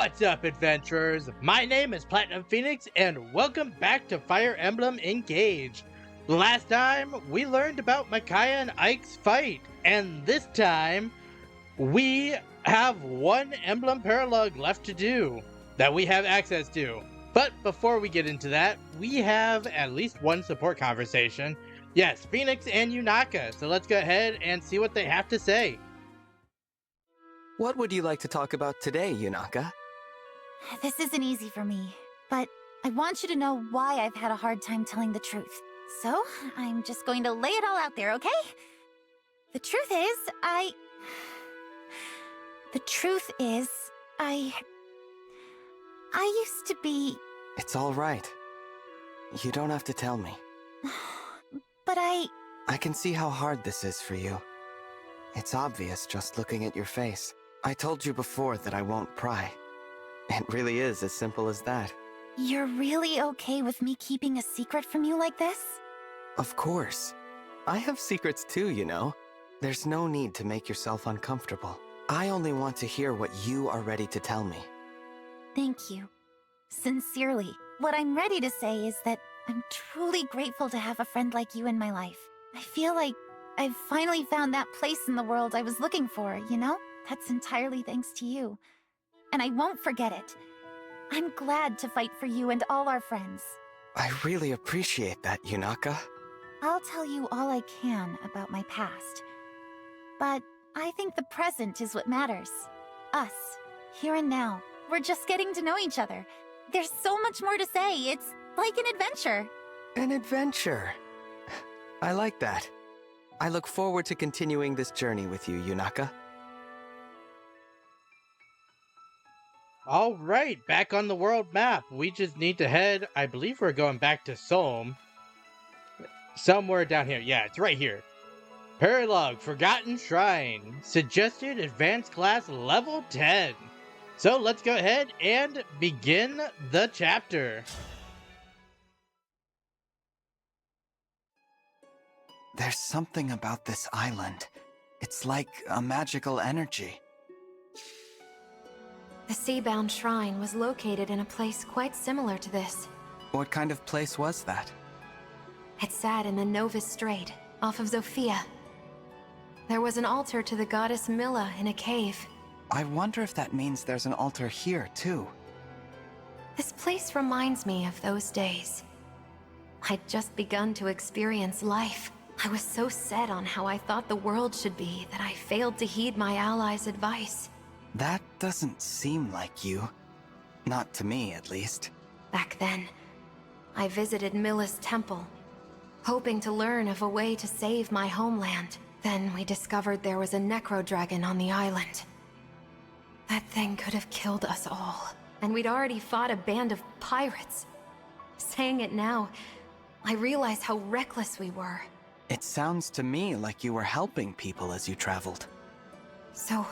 What's up, adventurers? My name is Platinum Phoenix, and welcome back to Fire Emblem Engage. Last time, we learned about Micaiah and Ike's fight, and this time, we have one Emblem Paralog left to do that we have access to. But before we get into that, we have at least one support conversation. Yes, Phoenix and Yunaka, so let's go ahead and see what they have to say. What would you like to talk about today, Yunaka? This isn't easy for me, but I want you to know why I've had a hard time telling the truth. So, I'm just going to lay it all out there, okay? The truth is, I used to be... It's all right. You don't have to tell me. But I can see how hard this is for you. It's obvious just looking at your face. I told you before that I won't pry. It really is as simple as that. You're really okay with me keeping a secret from you like this? Of course. I have secrets too, you know. There's no need to make yourself uncomfortable. I only want to hear what you are ready to tell me. Thank you. Sincerely, what I'm ready to say is that I'm truly grateful to have a friend like you in my life. I feel like I've finally found that place in the world I was looking for, you know? That's entirely thanks to you. And I won't forget it. I'm glad to fight for you and all our friends. I really appreciate that, Yunaka. I'll tell you all I can about my past. But I think the present is what matters. Us, here and now. We're just getting to know each other. There's so much more to say. It's like an adventure. An adventure. I like that. I look forward to continuing this journey with you, Yunaka. Alright, back on the world map. We just need to head, I believe we're going back to Solm. Somewhere down here. Yeah, it's right here. Paralog, Forgotten Shrine. Suggested Advanced Class Level 10. So let's go ahead and begin the chapter. There's something about this island. It's like a magical energy. The Seabound Shrine was located in a place quite similar to this. What kind of place was that? It sat in the Novus Strait, off of Zofia. There was an altar to the Goddess Mila in a cave. I wonder if that means there's an altar here, too. This place reminds me of those days. I'd just begun to experience life. I was so set on how I thought the world should be that I failed to heed my allies' advice. That doesn't seem like you. Not to me, at least. Back then, I visited Mila's temple, hoping to learn of a way to save my homeland. Then we discovered there was a necro-dragon on the island. That thing could have killed us all, and we'd already fought a band of pirates. Saying it now, I realize how reckless we were. It sounds to me like you were helping people as you traveled. So,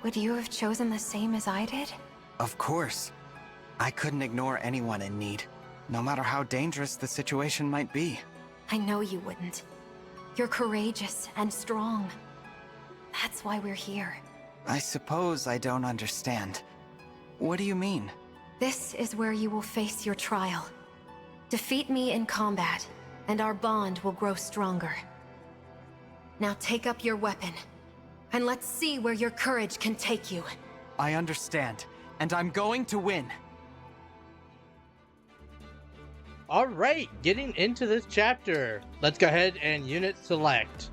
would you have chosen the same as I did? Of course. I couldn't ignore anyone in need, no matter how dangerous the situation might be. I know you wouldn't. You're courageous and strong. That's why we're here. I suppose I don't understand. What do you mean? This is where you will face your trial. Defeat me in combat, and our bond will grow stronger. Now take up your weapon, and let's see where your courage can take you. I understand, and I'm going to win. Alright, getting into this chapter. Let's go ahead and unit select.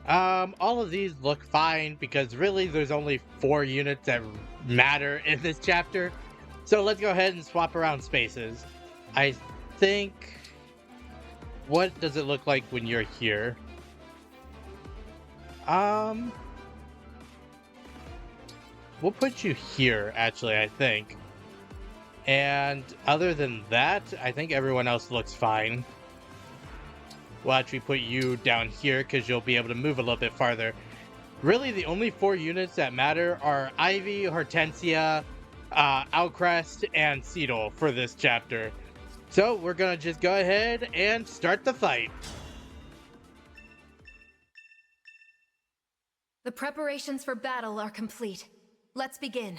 All of these look fine because really there's only 4 units that matter in this chapter. So let's go ahead and swap around spaces. I think... What does it look like when you're here? We'll put you here, actually, I think. And other than that, I think everyone else looks fine. We'll actually put you down here because you'll be able to move a little bit farther. Really, the only 4 units that matter are Ivy, Hortensia, Outcrest, and Cedal for this chapter. So we're gonna just go ahead and start the fight. The preparations for battle are complete. Let's begin.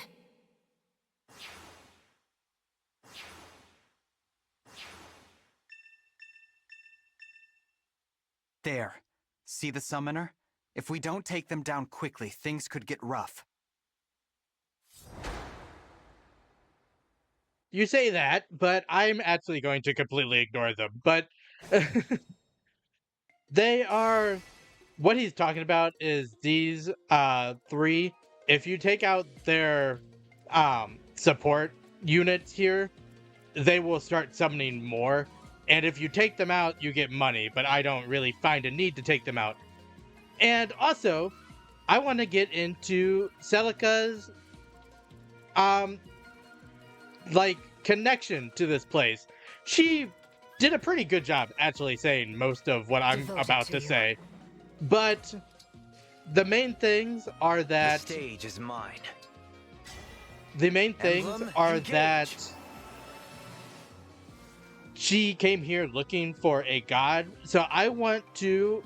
There. See the summoner? If we don't take them down quickly, things could get rough. You say that, but I'm actually going to completely ignore them. But they are... What he's talking about is these three. If you take out their support units here, they will start summoning more. And if you take them out, you get money, but I don't really find a need to take them out. And also, I want to get into Celica's like connection to this place. She did a pretty good job actually saying most of what I'm about to say. But the main things are that The stage is mine. the main things Emblem, are engage. that she came here looking for a god. So I want to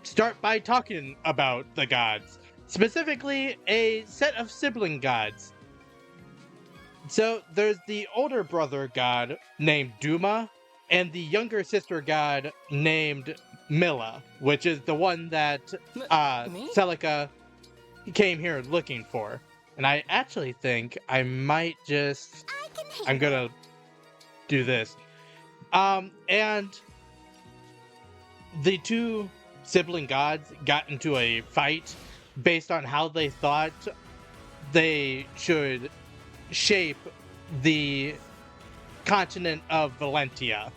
start by talking about the gods, specifically a set of sibling gods. So there's the older brother god named Duma, and the younger sister god named Mila, which is the one that Me? Celica came here looking for. And I actually think I might just... I'm gonna do this. And the two sibling gods got into a fight based on how they thought they should shape the continent of Valentia,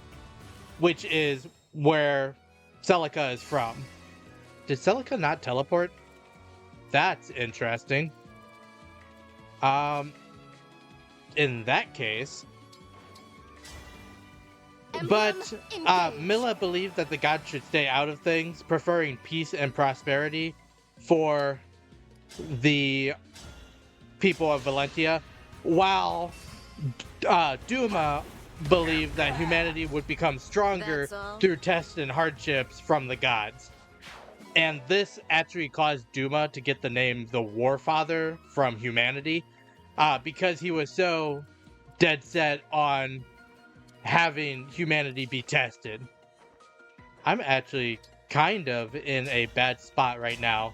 which is where Celica is from. Did Celica not teleport? That's interesting. In that case... But Mila believed that the gods should stay out of things, preferring peace and prosperity for the people of Valentia, while Duma believed that humanity would become stronger through tests and hardships from the gods. And this actually caused Duma to get the name the Warfather from humanity, because he was so dead set on having humanity be tested. I'm actually kind of in a bad spot right now.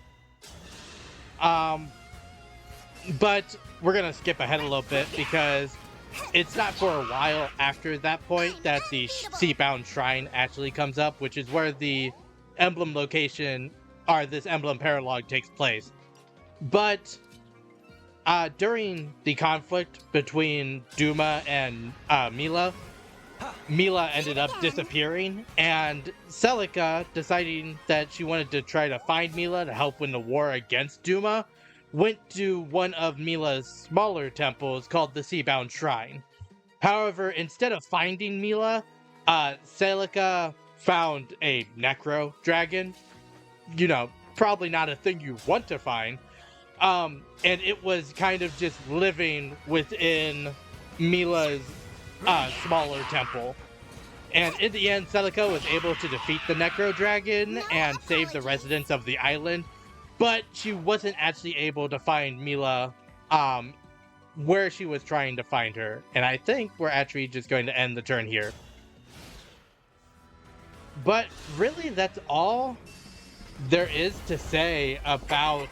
But we're gonna skip ahead a little bit because it's not for a while after that point that the Seabound Shrine actually comes up, which is where the Emblem location, or this Emblem paralogue, takes place. But during the conflict between Duma and Mila ended up disappearing, and Celica, deciding that she wanted to try to find Mila to help win the war against Duma, went to one of Mila's smaller temples called the Seabound Shrine. However, instead of finding Mila, Celica found a Necro Dragon. You know, probably not a thing you want to find. And it was kind of just living within Mila's smaller temple. And in the end, Celica was able to defeat the Necro Dragon and save the residents of the island, but she wasn't actually able to find Mila where she was trying to find her. And I think we're actually just going to end the turn here. But really, that's all there is to say about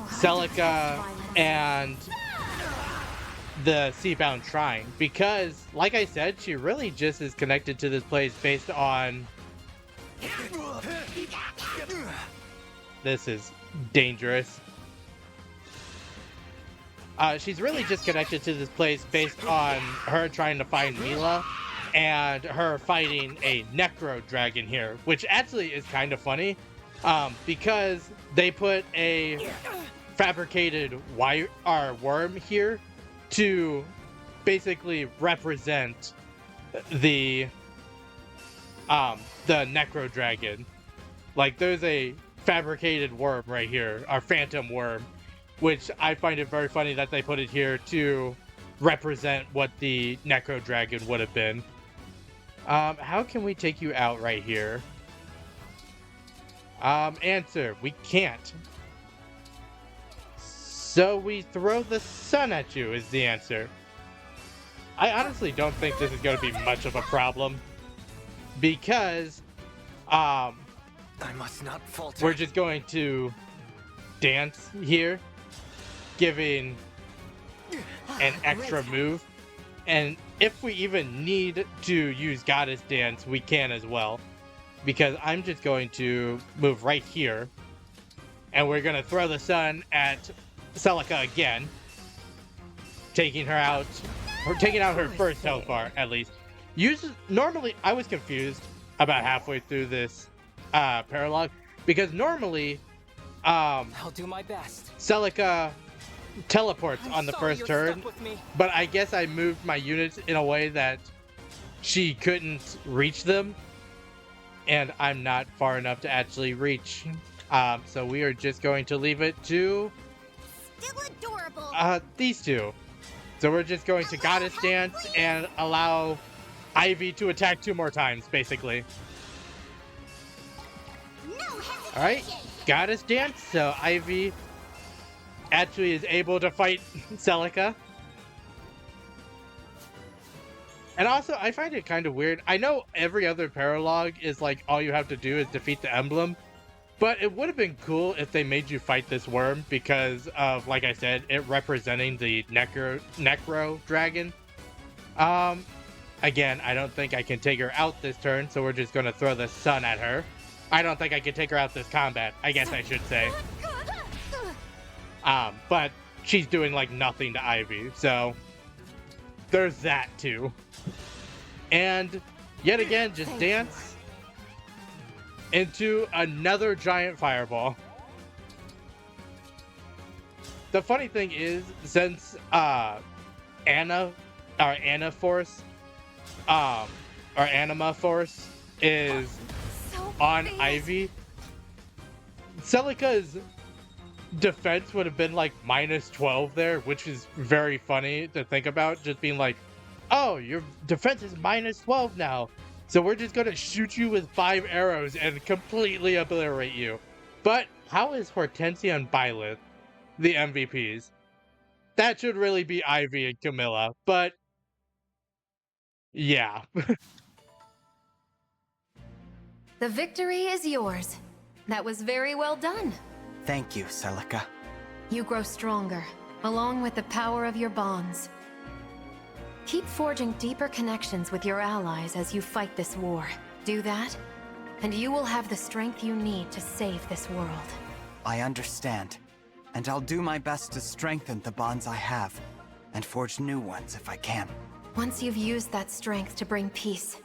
Celica and the Seabound Shrine, because, like I said, she really just is connected to this place based on... This is dangerous. She's really just connected to this place based on her trying to find Mila and her fighting a Necro Dragon here, which actually is kind of funny, because they put a fabricated worm here to basically represent the Necro Dragon. Like, there's a fabricated worm right here, our phantom worm, which I find it very funny that they put it here to represent what the Necro Dragon would have been. How can we take you out right here? Answer, we can't. So we throw the sun at you is the answer. I honestly don't think this is going to be much of a problem, because I must not falter. we're just going to dance here, giving an extra move. And if we even need to use Goddess Dance, we can as well. Because I'm just going to move right here. And we're going to throw the sun at Celica again. Taking her out, or taking out her first health bar, at least. Normally, I was confused about halfway through this paralogue. Because normally, I'll do my best. Celica teleports I'm on the sorry first you're turn, stuck with me. but I guess I moved my units in a way that she couldn't reach them, and I'm not far enough to actually reach. So we are just going to leave it to Still adorable. these two. So we're just going to Goddess Dance and allow Ivy to attack 2 more times, basically. All right, Goddess Dance. So Ivy actually is able to fight Celica. And also, I find it kind of weird. I know every other paralogue is like all you have to do is defeat the emblem, but it would have been cool if they made you fight this worm because of, like I said, it representing the necro dragon. Again, I don't think I can take her out this turn, so we're just going to throw the sun at her. I don't think I can take her out this combat, I guess I should say. But she's doing like nothing to Ivy, so there's that too. And yet again, just dance into another giant fireball. The funny thing is, since Anima Force is on Ivy, Celica's defense would have been like -12 there, which is very funny to think about. Just being like, oh, your defense is -12 now, so we're just gonna shoot you with 5 arrows and completely obliterate you. But how is Hortensia and Violet the MVPs? That should really be Ivy and Camilla, but yeah. The victory is yours. That was very well done. Thank you, Celica. You grow stronger, along with the power of your bonds. Keep forging deeper connections with your allies as you fight this war. Do that, and you will have the strength you need to save this world. I understand, and I'll do my best to strengthen the bonds I have, and forge new ones if I can. Once you've used that strength to bring peace,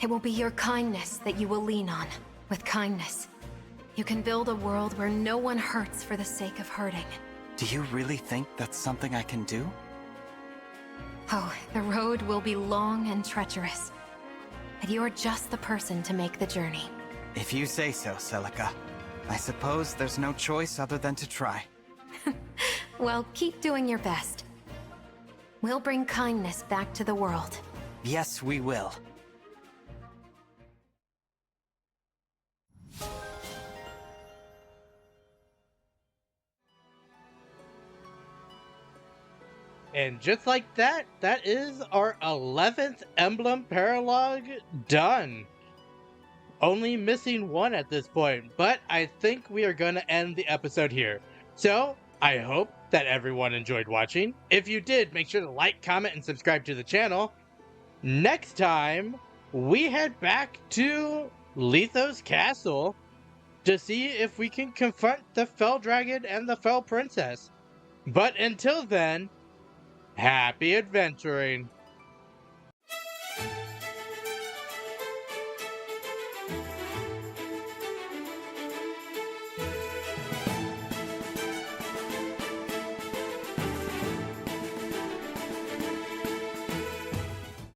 it will be your kindness that you will lean on. With kindness, you can build a world where no one hurts for the sake of hurting. Do you really think that's something I can do? Oh, the road will be long and treacherous. But you're just the person to make the journey. If you say so, Celica. I suppose there's no choice other than to try. Well, keep doing your best. We'll bring kindness back to the world. Yes, we will. And just like that, that is our 11th Emblem paralogue done. Only missing one at this point, but I think we are going to end the episode here. So, I hope that everyone enjoyed watching. If you did, make sure to like, comment, and subscribe to the channel. Next time, we head back to Lethos Castle to see if we can confront the Fell Dragon and the Fell Princess. But until then, happy adventuring!